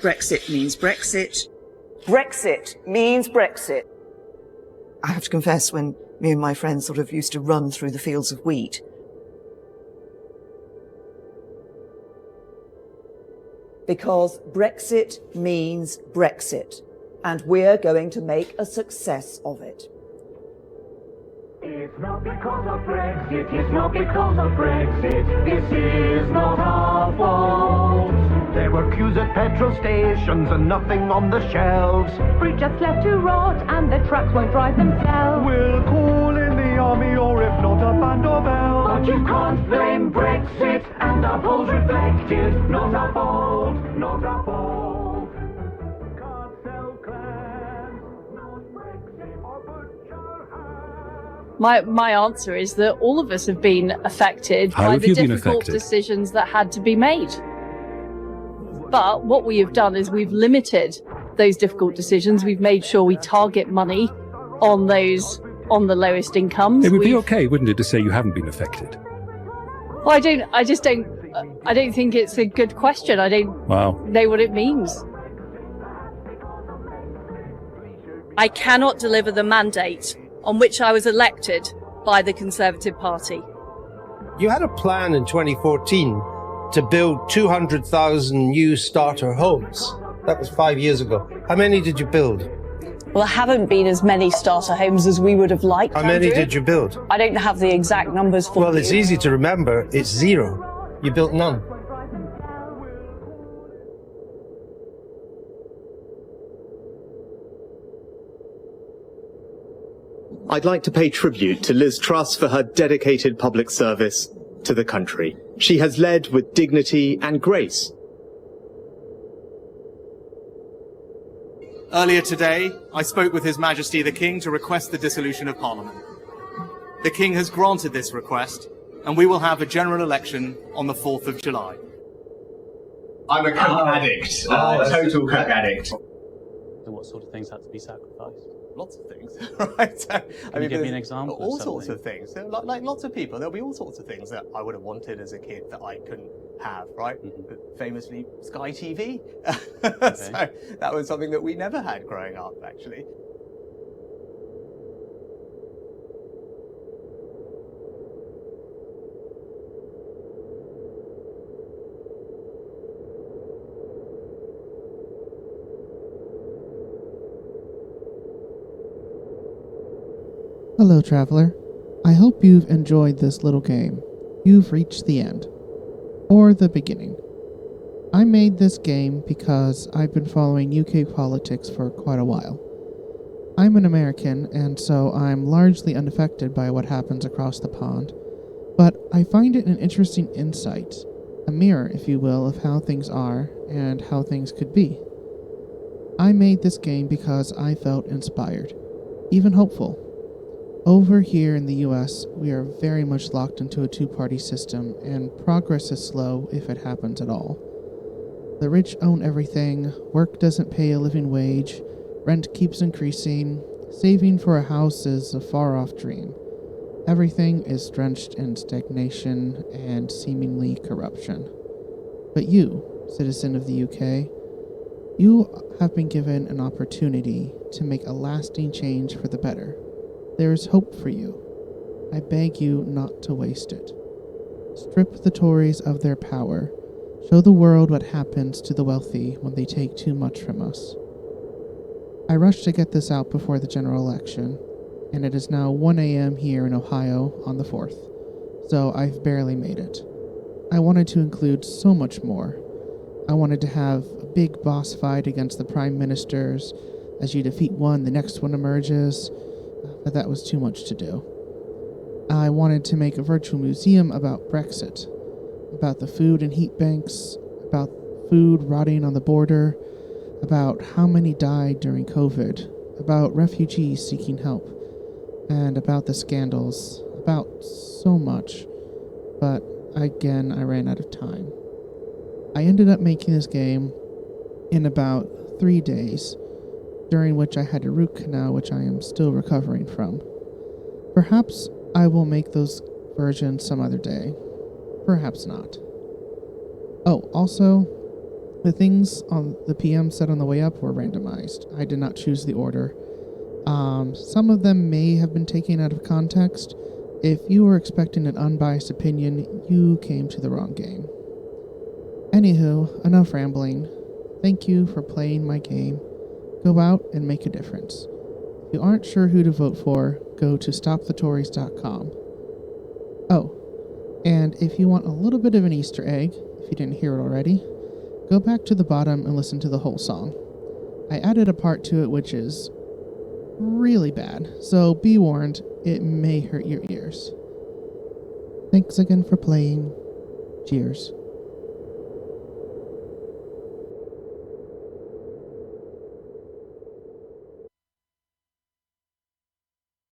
Brexit means Brexit. Brexit means Brexit. I have to confess, when me and my friends sort of used to run through the fields of wheat, Because Brexit means Brexit, and we're going to make a success of it. It's not because of Brexit, it's not because of Brexit, this is not our fault. There were queues at petrol stations and nothing on the shelves. Fruit just left to rot and the trucks won't drive themselves. We'll call in the army or if not a band of elves. But you can't blame Brexit and our polls reflected. Not our fault, not our fault. Can't sell clams, not Brexit or butcher ham. My answer is that all of us have been affected How by have the you been difficult affected? decisions that had to be made. But what we have done is we've limited those difficult decisions. We've made sure we target money on those on the lowest incomes. It would be okay, wouldn't it, to say you haven't been affected? Well, I don't think it's a good question. I don't Wow. know what it means. I cannot deliver the mandate on which I was elected by the Conservative Party. You had a plan in 2014 to build 200,000 new starter homes. That was 5 years ago. How many did you build? Well, there haven't been as many starter homes as we would have liked. How many Andrew. did you build? I don't have the exact numbers for you. Well, it's easy to remember. It's zero. You built none. I'd like to pay tribute to Liz Truss for her dedicated public service to the country. She has led with dignity and grace. Earlier today, I spoke with His Majesty the King to request the dissolution of Parliament. The King has granted this request, and we will have a general election on the 4th of July. I'm a coke addict, a total coke addict. So what sort of things had to be sacrificed? Lots of things, right? Can you give me an example? All of sorts something? of things. So, like lots of people, there'll be all sorts of things that I would have wanted as a kid that I couldn't have, right? Famously, Sky TV. So that was something that we never had growing up, actually. Hello, traveler. I hope you've enjoyed this little game. You've reached the end. Or the beginning. I made this game because I've been following UK politics for quite a while. I'm an American, and so I'm largely unaffected by what happens across the pond, but I find it an interesting insight, a mirror, if you will, of how things are and how things could be. I made this game because I felt inspired, even hopeful. Over here in the US, we are very much locked into a two-party system, and progress is slow if it happens at all. The rich own everything, work doesn't pay a living wage, rent keeps increasing, saving for a house is a far-off dream. Everything is drenched in stagnation and seemingly corruption. But you, citizen of the UK, you have been given an opportunity to make a lasting change for the better. There is hope for you. I beg you not to waste it. Strip the Tories of their power. Show the world what happens to the wealthy when they take too much from us. I rushed to get this out before the general election, and it is now 1 a.m. here in Ohio on the 4th, so I've barely made it. I wanted to include so much more. I wanted to have a big boss fight against the prime ministers. As you defeat one, the next one emerges. But that was too much to do. I wanted to make a virtual museum about Brexit, about the food and heat banks, about food rotting on the border, about how many died during COVID, about refugees seeking help, and about the scandals, about so much. But again, I ran out of time. I ended up making this game in about 3 days, during which I had a root canal which I am still recovering from. Perhaps I will make those versions some other day. Perhaps not. Oh, also, The things on the PM said on the way up were randomized. I did not choose the order. Some of them may have been taken out of context. If you were expecting an unbiased opinion, you came to the wrong game. Anywho, enough rambling. Thank you for playing my game. Go out and make a difference. If you aren't sure who to vote for, go to stopthetories.com. Oh, and if you want a little bit of an Easter egg, if you didn't hear it already, go back to the bottom and listen to the whole song. I added a part to it which is really bad, so be warned, it may hurt your ears. Thanks again for playing. Cheers.